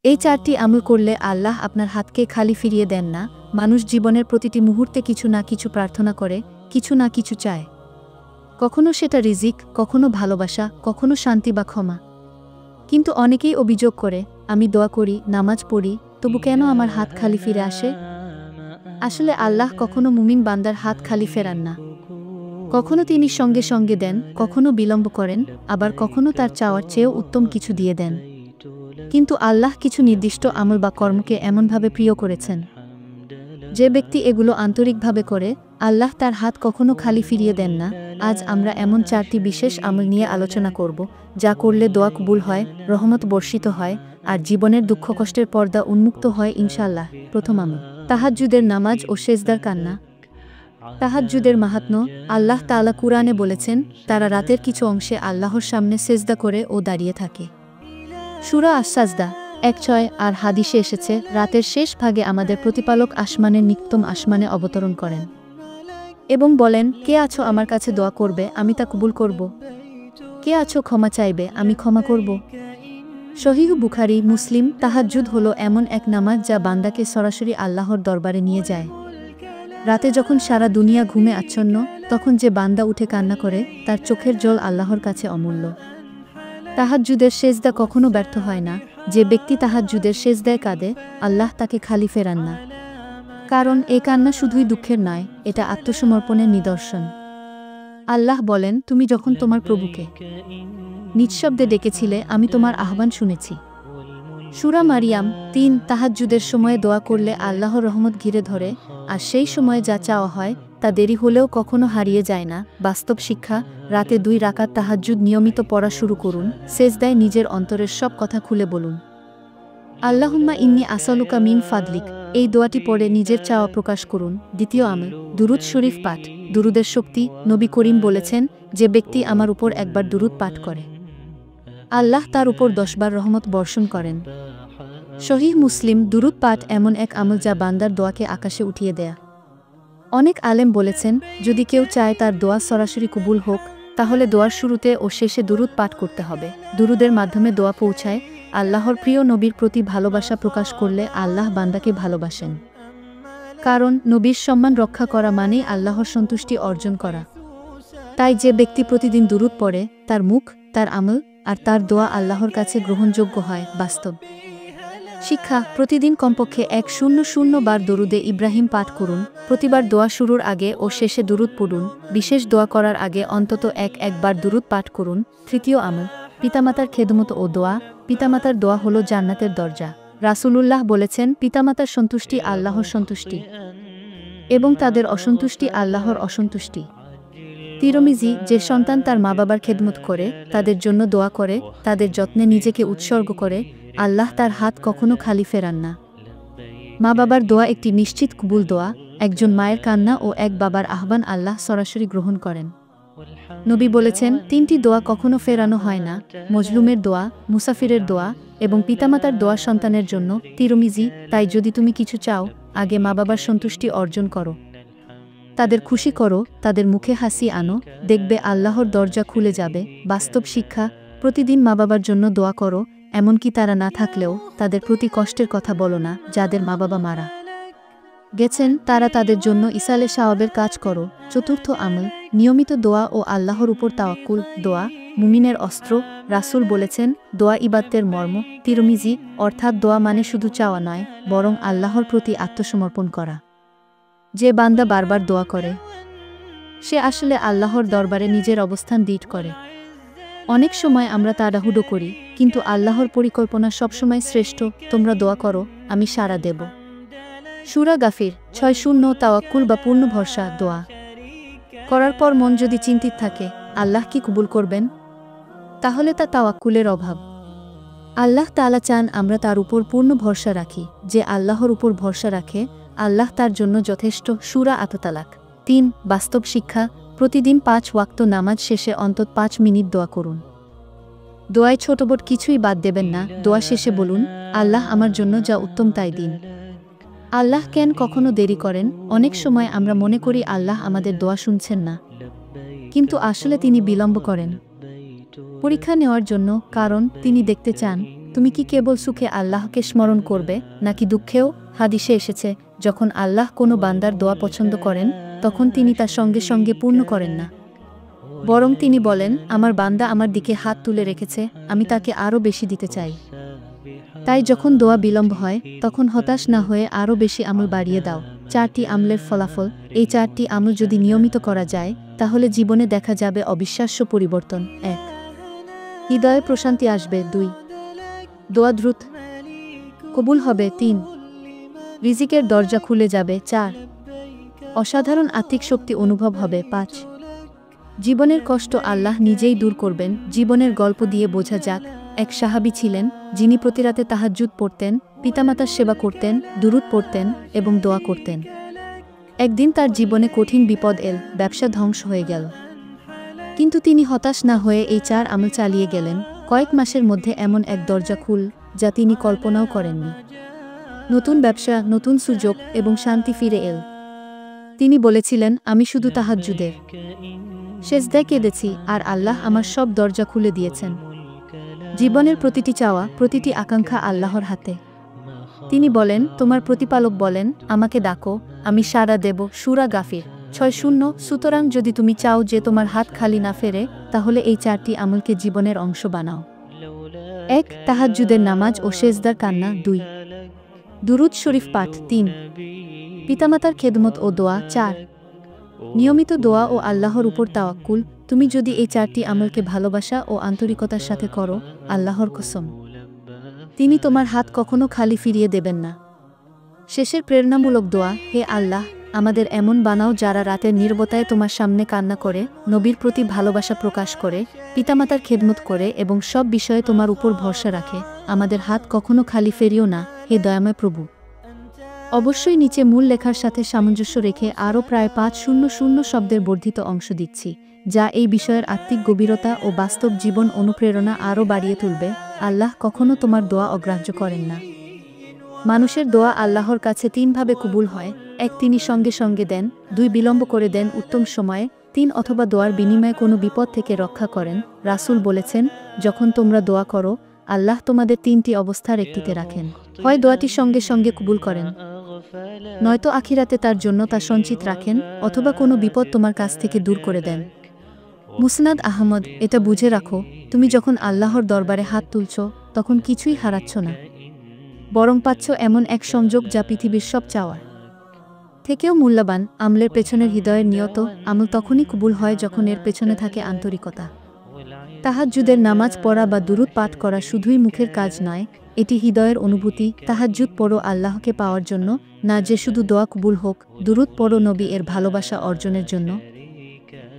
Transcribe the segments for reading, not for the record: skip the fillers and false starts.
এই 4টি আমল করলে আল্লাহ আপনার হাতকে খালি ফিরিয়ে দেন না। মানুষ জীবনের প্রতিটি মুহূর্তে কিছু না কিছু প্রার্থনা করে, কিছু না কিছু চায়। কখনো সেটা রিজিক, কখনো ভালোবাসা, কখনো শান্তি বা ক্ষমা। কিন্তু অনেকেই অভিযোগ করে, আমি দোয়া করি, নামাজ পড়ি, তবু কেন আমার হাত খালি ফিরে আসে? আসলে আল্লাহ কখনো মুমিন বান্দার হাত খালি ফেরান না। কখনো তিনি সঙ্গে সঙ্গে দেন, কখনো বিলম্ব করেন, আবার কখনো তার চাওয়ার চেয়েও উত্তম কিছু দিয়ে দেন। কিন্তু আল্লাহ কিছু নির্দিষ্ট আমল বা কর্মকে এমনভাবে প্রিয় করেছেন, যে ব্যক্তি এগুলো আন্তরিকভাবে করে, আল্লাহ তার হাত কখনো খালি ফিরিয়ে দেন না। আজ আমরা এমন 4টি বিশেষ আমল নিয়ে আলোচনা করব, যা করলে দোয়া কবুল হয়, রহমত বর্ষিত হয়, আর জীবনের দুঃখ কষ্টের পর্দা উন্মুক্ত হয় ইনশাআল্লাহ। প্রথম আমল, তাহাজ্জুদের নামাজ ও সেজদার কান্না। তাহাজ্জুদের মাহাত্ম্য। আল্লাহ তাআলা কুরআনে বলেছেন, তারা রাতের কিছু অংশে আল্লাহর সামনে সেজদা করে ও দাঁড়িয়ে থাকে। সূরা আস-সাজদা 1:6। আর হাদিসে এসেছে, রাতের শেষ ভাগে আমাদের প্রতিপালক আসমানের নিকটতম আসমানে অবতরণ করেন এবং বলেন, কে আছো আমার কাছে দোয়া করবে, আমি তা কবুল করব? কে আছো ক্ষমা চাইবে, আমি ক্ষমা করব? সহিহ বুখারী, মুসলিম। তাহাজ্জুদ হলো এমন এক নামাজ যা বান্দাকে সরাসরি আল্লাহর দরবারে নিয়ে যায়। রাতে যখন সারা দুনিয়া ঘুমে আচ্ছন্ন, তখন যে বান্দা উঠে কান্না করে, তার চোখের জল আল্লাহর কাছে অমূল্য। তাহাজ্জুদের সেজদা কখনো ব্যর্থ হয় না। যে ব্যক্তি তাহাজ্জুদের সেজদায় কাঁদে, আল্লাহ তাকে খালি ফেরান না। কারণ এই কান্না শুধুই দুঃখের নয়, এটা আত্মসমর্পণের নিদর্শন। আল্লাহ বলেন, তুমি যখন তোমার প্রভুকে নিঃশব্দে ডেকেছিলে, আমি তোমার আহ্বান শুনেছি। সূরা মারিয়াম 3। তাহাজ্জুদের সময়ে দোয়া করলে আল্লাহর রহমত ঘিরে ধরে, আর সেই সময়ে যা চাওয়া হয় তা দেরি হলেও কখনো হারিয়ে যায় না। বাস্তব শিক্ষা, রাতে 2 রাকাত তাহাজ্জুদ নিয়মিত পড়া শুরু করুন। সেজদায় নিজের অন্তরের সব কথা খুলে বলুন, আল্লাহুম্মা ইন্নী আসআলুকা মিন ফাদলিক। এই দোয়াটি পড়ে নিজের চাওয়া প্রকাশ করুন। দ্বিতীয় আমল, দুরুদ শরীফ পাঠ। দুরুদের শক্তি। নবী করিম বলেছেন, যে ব্যক্তি আমার উপর একবার দুরুদ পাঠ করে, আল্লাহ তার উপর 10 বার রহমত বর্ষণ করেন। সহিহ মুসলিম। দুরুদ পাঠ এমন এক আমল যা বান্দার দোয়াকে আকাশে উঠিয়ে দেয়া। অনেক আলেম বলেছেন, যদি কেউ চায় তার দোয়া সরাসরি কবুল হোক, তাহলে দোয়ার শুরুতে ও শেষে দুরুদ পাঠ করতে হবে। দুরুদের মাধ্যমে দোয়া পৌঁছায়। আল্লাহর প্রিয় নবীর প্রতি ভালোবাসা প্রকাশ করলে আল্লাহ বান্দাকে ভালোবাসেন। কারণ নবীর সম্মান রক্ষা করা মানেই আল্লাহর সন্তুষ্টি অর্জন করা। তাই যে ব্যক্তি প্রতিদিন দুরুদ পড়ে, তার মুখ, তার আমল আর তার দোয়া আল্লাহর কাছে গ্রহণযোগ্য হয়। বাস্তব শিক্ষা, প্রতিদিন কমপক্ষে 100 বার দরুদে ইব্রাহিম পাঠ করুন। প্রতিবার দোয়া শুরুর আগে ও শেষে দুরুদ পড়ুন। বিশেষ দোয়া করার আগে অন্তত একবার দুরুদ পাঠ করুন। তৃতীয় আমল, পিতামাতার খেদমত ও দোয়া। পিতামাতার দোয়া হলো জান্নাতের দরজা। রাসূলুল্লাহ বলেছেন, পিতামাতার সন্তুষ্টি আল্লাহর সন্তুষ্টি এবং তাদের অসন্তুষ্টি আল্লাহর অসন্তুষ্টি। তিরমিজি। যে সন্তান তার মা বাবার খেদমত করে, তাদের জন্য দোয়া করে, তাদের যত্নে নিজেকে উৎসর্গ করে, আল্লাহ তার হাত কখনো খালি ফেরান না। মা বাবার দোয়া একটি নিশ্চিত কবুল দোয়া। একজন মায়ের কান্না ও এক বাবার আহ্বান আল্লাহ সরাসরি গ্রহণ করেন। নবী বলেছেন, 3টি দোয়া কখনো ফেরানো হয় না, মজলুমের দোয়া, মুসাফিরের দোয়া এবং পিতামাতার দোয়া সন্তানের জন্য। তিরমিজি। তাই যদি তুমি কিছু চাও, আগে মা বাবার সন্তুষ্টি অর্জন করো, তাদের খুশি করো, তাদের মুখে হাসি আনো, দেখবে আল্লাহর দরজা খুলে যাবে। বাস্তব শিক্ষা, প্রতিদিন মা বাবার জন্য দোয়া করো, এমনকি তারা না থাকলেও তাদের প্রতি কষ্টের কথা বলো না। যাদের মা বাবা মারা গেছেন, তারা তাদের জন্য ইসালে সাওয়াবের কাজ করো। চতুর্থ আমল, নিয়মিত দোয়া ও আল্লাহর উপর তাওয়াক্কুল। দোয়া মুমিনের অস্ত্র। রাসূল বলেছেন, দোয়া ইবাদতের মর্ম। তিরমিজি। অর্থাৎ দোয়া মানে শুধু চাওয়া নয়, বরং আল্লাহর প্রতি আত্মসমর্পণ করা। যে বান্দা বারবার দোয়া করে, সে আসলে আল্লাহর দরবারে নিজের অবস্থান দৃঢ় করে। অনেক সময় আমরা তাড়াহুড়ো করি, কিন্তু আল্লাহর পরিকল্পনা সবসময় শ্রেষ্ঠ। তোমরা দোয়া করো, আমি সাড়া দেব। সূরা গাফির 6:0। তাওয়াক্কুল বা পূর্ণ ভরসা। দোয়া করার পর মন যদি চিন্তিত থাকে, আল্লাহ কি কবুল করবেন? তাহলে তা তাওয়াক্কুলের অভাব। আল্লাহ তাআলা চান আমরা তার উপর পূর্ণ ভরসা রাখি। যে আল্লাহর উপর ভরসা রাখে, আল্লাহ তার জন্য যথেষ্ট। সূরা আত-তালাক 3। বাস্তব শিক্ষা, প্রতিদিন 5 ওয়াক্ত নামাজ শেষে অন্তত 5 মিনিট দোয়া করুন। দোয়ায় ছোট বড় কিছুই বাদ দেবেন না। দোয়া শেষে বলুন, আল্লাহ আমার জন্য যা উত্তম তাই দিন। আল্লাহ কেন কখনো দেরি করেন? অনেক সময় আমরা মনে করি আল্লাহ আমাদের দোয়া শুনছেন না, কিন্তু আসলে তিনি বিলম্ব করেন পরীক্ষা নেওয়ার জন্য। কারণ তিনি দেখতে চান তুমি কি কেবল সুখে আল্লাহকে স্মরণ করবে নাকি দুঃখেও? হাদিসে এসেছে, যখন আল্লাহ কোনো বান্দার দোয়া পছন্দ করেন তখন তিনি তার সঙ্গে সঙ্গে পূর্ণ করেন না, বরং তিনি বলেন, আমার বান্দা আমার দিকে হাত তুলে রেখেছে, আমি তাকে আরও বেশি দিতে চাই। তাই যখন দোয়া বিলম্ব হয় তখন হতাশ না হয়ে আরও বেশি আমল বাড়িয়ে দাও। 4টি আমলের ফলাফল। এই 4টি আমল যদি নিয়মিত করা যায় তাহলে জীবনে দেখা যাবে অবিশ্বাস্য পরিবর্তন। 1. হৃদয়ে প্রশান্তি আসবে। 2. দোয়া দ্রুত কবুল হবে। 3. রিজিকের দরজা খুলে যাবে। 4. অসাধারণ আত্মিক শক্তি অনুভব হবে। 5. জীবনের কষ্ট আল্লাহ নিজেই দূর করবেন। জীবনের গল্প দিয়ে বোঝা যাক, এক সাহাবী ছিলেন যিনি প্রতিরাতে তাহাজ্জুদ পড়তেন, পিতামাতার সেবা করতেন, দুরূদ পড়তেন এবং দোয়া করতেন। একদিন তার জীবনে কঠিন বিপদ এল, ব্যবসা ধ্বংস হয়ে গেল। কিন্তু তিনি হতাশ না হয়ে এই 4 আমল চালিয়ে গেলেন। কয়েক মাসের মধ্যে এমন এক দরজা খুল যা তিনি কল্পনাও করেননি। নতুন ব্যবসা, নতুন সুযোগ এবং শান্তি ফিরে এল। তিনি বলেছিলেন, আমি শুধু তাহাজ্জুদের সেজদায় কেঁদেছি আর আল্লাহ আমার সব দরজা খুলে দিয়েছেন। জীবনের প্রতিটি চাওয়া, প্রতিটি আকাঙ্ক্ষা আল্লাহর হাতে। তিনি বলেন, তোমার প্রতিপালক বলেন, আমাকে ডাকো, আমি সাড়া দেব। সূরা গাফির 6:0। সুতরাং যদি তুমি চাও যে তোমার হাত খালি না ফেরে, তাহলে এই 4টি আমলকে জীবনের অংশ বানাও। 1. তাহাজ্জুদের নামাজ ও সেজদার কান্না। 2. দুরূদ শরীফ পাঠ। 3. পিতামাতার খেদমত ও দোয়া। 4. নিয়মিত দোয়া ও আল্লাহর উপর তাওয়াক্কুল। তুমি যদি এই 4টি আমলকে ভালোবাসা ও আন্তরিকতার সাথে করো, আল্লাহর কসম, তিনি তোমার হাত কখনো খালি ফিরিয়ে দেবেন না। শেষের প্রেরণামূলক দোয়া। হে আল্লাহ, আমাদের এমন বানাও যারা রাতের নীরবতায় তোমার সামনে কান্না করে, নবীর প্রতি ভালোবাসা প্রকাশ করে, পিতামাতার খেদমত করে এবং সব বিষয়ে তোমার উপর ভরসা রাখে। আমাদের হাত কখনো খালি ফেরিও না, হে দয়াময় প্রভু। অবশ্যই নিচে মূল লেখার সাথে সামঞ্জস্য রেখে আরও প্রায় 500 শব্দের বর্ধিত অংশ দিচ্ছি, যা এই বিষয়ের আত্মিক গভীরতা ও বাস্তব জীবন অনুপ্রেরণা আরও বাড়িয়ে তুলবে। আল্লাহ কখনো তোমার দোয়া অগ্রাহ্য করেন না। মানুষের দোয়া আল্লাহর কাছে 3 ভাবে কবুল হয়। 1. তিনি সঙ্গে সঙ্গে দেন। 2. বিলম্ব করে দেন উত্তম সময়ে। 3. অথবা দোয়ার বিনিময়ে কোনো বিপদ থেকে রক্ষা করেন। রাসূল বলেছেন, যখন তোমরা দোয়া করো, আল্লাহ তোমাদের 3টি অবস্থার একটিতে রাখেন। হয় দোয়াটি সঙ্গে সঙ্গে কবুল করেন, নয়তো আখিরাতে তার জন্য তা সঞ্চিত রাখেন, অথবা কোনো বিপদ তোমার কাছ থেকে দূর করে দেন। মুসনাদ আহমদ। এটা বুঝে রাখো, তুমি যখন আল্লাহর দরবারে হাত তুলছ তখন কিছুই হারাচ্ছ না, বরং পাচ্ছ এমন এক সংযোগ যা পৃথিবীর সব চাওয়ার থেকেও মূল্যবান। আমলের পেছনের হৃদয়ের নিয়ত আমল তখনই কবুল হয় যখন এর পেছনে থাকে আন্তরিকতা। তাহাজ্জুদের নামাজ পড়া বা দুরূদ পাঠ করা শুধুই মুখের কাজ নয়, এটি হৃদয়ের অনুভূতি। তাহাজ্জুদ পড়ো আল্লাহকে পাওয়ার জন্য, না যে শুধু দোয়া কবুল হোক। দুরূদ পড়ো নবী এর ভালোবাসা অর্জনের জন্য,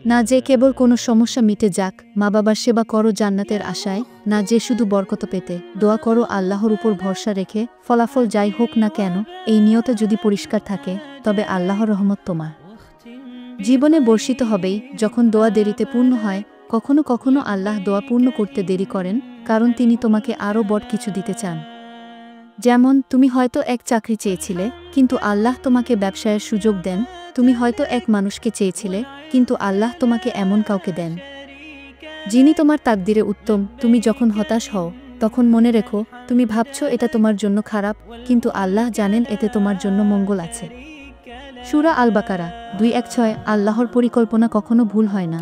না যে কেবল কোনো সমস্যা মিটে যাক। মা বাবার সেবা করো জান্নাতের আশায়, না যে শুধু বরকত পেতে। দোয়া করো আল্লাহর উপর ভরসা রেখে, ফলাফল যাই হোক না কেন, এই নিয়ত যদি পরিষ্কার থাকে তবে আল্লাহর রহমত তোমার জীবনে বর্ষিত হবেই। যখন দোয়া দেরিতে পূর্ণ হয়, কখনো কখনো আল্লাহ দোয়া পূর্ণ করতে দেরি করেন, কারণ তিনি তোমাকে আরও বড় কিছু দিতে চান। যেমন, তুমি হয়তো এক চাকরি চেয়েছিলে, কিন্তু আল্লাহ তোমাকে ব্যবসায়ের সুযোগ দেন। তুমি হয়তো এক মানুষকে চেয়েছিলে, কিন্তু আল্লাহ তোমাকে এমন কাউকে দেন যিনি তোমার তাকদিরে উত্তম। তুমি যখন হতাশ হও, তখন মনে রেখো, তুমি ভাবছো এটা তোমার জন্য খারাপ, কিন্তু আল্লাহ জানেন এতে তোমার জন্য মঙ্গল আছে। সূরা আল বাকারা 2:1-6। আল্লাহর পরিকল্পনা কখনো ভুল হয় না।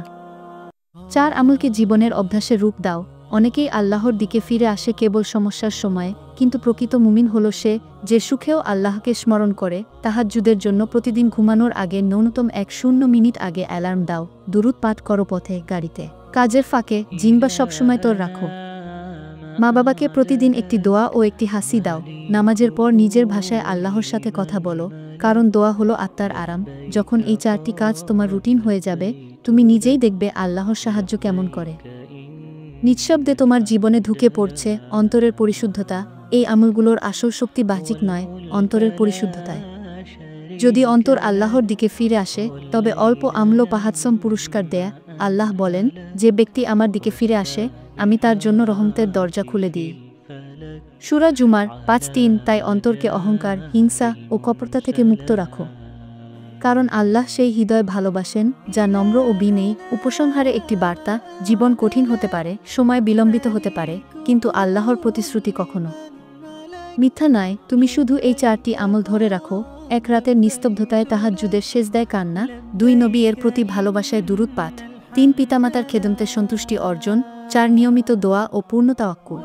4 আমলকে জীবনের অভ্যাসে রূপ দাও। অনেকেই আল্লাহর দিকে ফিরে আসে কেবল সমস্যার সময়ে, কিন্তু প্রকৃত মুমিন হল সে, যে সুখেও আল্লাহকে স্মরণ করে। তাহাজ্জুদের জন্য প্রতিদিন ঘুমানোর আগে ন্যূনতম 10 মিনিট আগে অ্যালার্ম দাও। দুরূদ পাঠ করো পথে, গাড়িতে, কাজের ফাঁকে, জিহ্বা সবসময় তোর রাখো। মা বাবাকে প্রতিদিন একটি দোয়া ও একটি হাসি দাও। নামাজের পর নিজের ভাষায় আল্লাহর সাথে কথা বলো, কারণ দোয়া হলো আত্মার আরাম। যখন এই 4টি কাজ তোমার রুটিন হয়ে যাবে, তুমি নিজেই দেখবে আল্লাহর সাহায্য কেমন করে নিঃশব্দে তোমার জীবনে ঢুকে পড়ছে। অন্তরের পরিশুদ্ধতা। এই আমলগুলোর আসল শক্তি বাহ্যিক নয়, অন্তরের পরিশুদ্ধতায়। যদি অন্তর আল্লাহর দিকে ফিরে আসে, তবে অল্প আমল পাহাৎসম পুরস্কার দেয়া। আল্লাহ বলেন, যে ব্যক্তি আমার দিকে ফিরে আসে, আমি তার জন্য রহমতের দরজা খুলে দিই। সূরা জুমার 5:3। তাই অন্তরকে অহংকার, হিংসা ও কপটতা থেকে মুক্ত রাখো, কারণ আল্লাহ সেই হৃদয় ভালোবাসেন যা নম্র ও বিনয়ী। উপসংহারে একটি বার্তা, জীবন কঠিন হতে পারে, সময় বিলম্বিত হতে পারে, কিন্তু আল্লাহর প্রতিশ্রুতি কখনো মিথ্যা নয়। তুমি শুধু এই 4টি আমল ধরে রাখো: 1 রাতের নিস্তব্ধতায় তাহাজ্জুদের সেজদায় কান্না, 2 নবী এর প্রতি ভালোবাসায় দুরূদ পাঠ, 3 পিতামাতার খেদমতে সন্তুষ্টি অর্জন, 4 নিয়মিত দোয়া ও পূর্ণ তাওয়াক্কুল।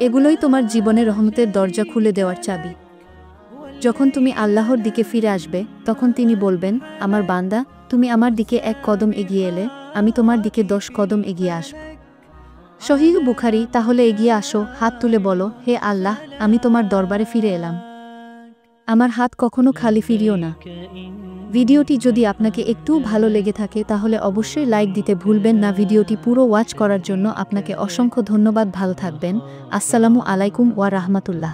এগুলোই তোমার জীবনে রহমতের দরজা খুলে দেওয়ার চাবি। যখন তুমি আল্লাহর দিকে ফিরে আসবে, তখন তিনি বলবেন, আমার বান্দা, তুমি আমার দিকে 1 কদম এগিয়ে এলে, আমি তোমার দিকে 10 কদম এগিয়ে আসব। সহিহ বুখারী। তাহলে এগিয়ে আসো, হাত তুলে বলো, হে আল্লাহ, আমি তোমার দরবারে ফিরে এলাম। আমার হাত কখনো খালি ফিরিও না। ভিডিওটি যদি আপনাকে একটুও ভালো লেগে থাকে তাহলে অবশ্যই লাইক দিতে ভুলবেন না। ভিডিওটি পুরো ওয়াচ করার জন্য আপনাকে অসংখ্য ধন্যবাদ। ভালো থাকবেন। আসসালামু আলাইকুম ওয়া রাহমাতুল্লাহ।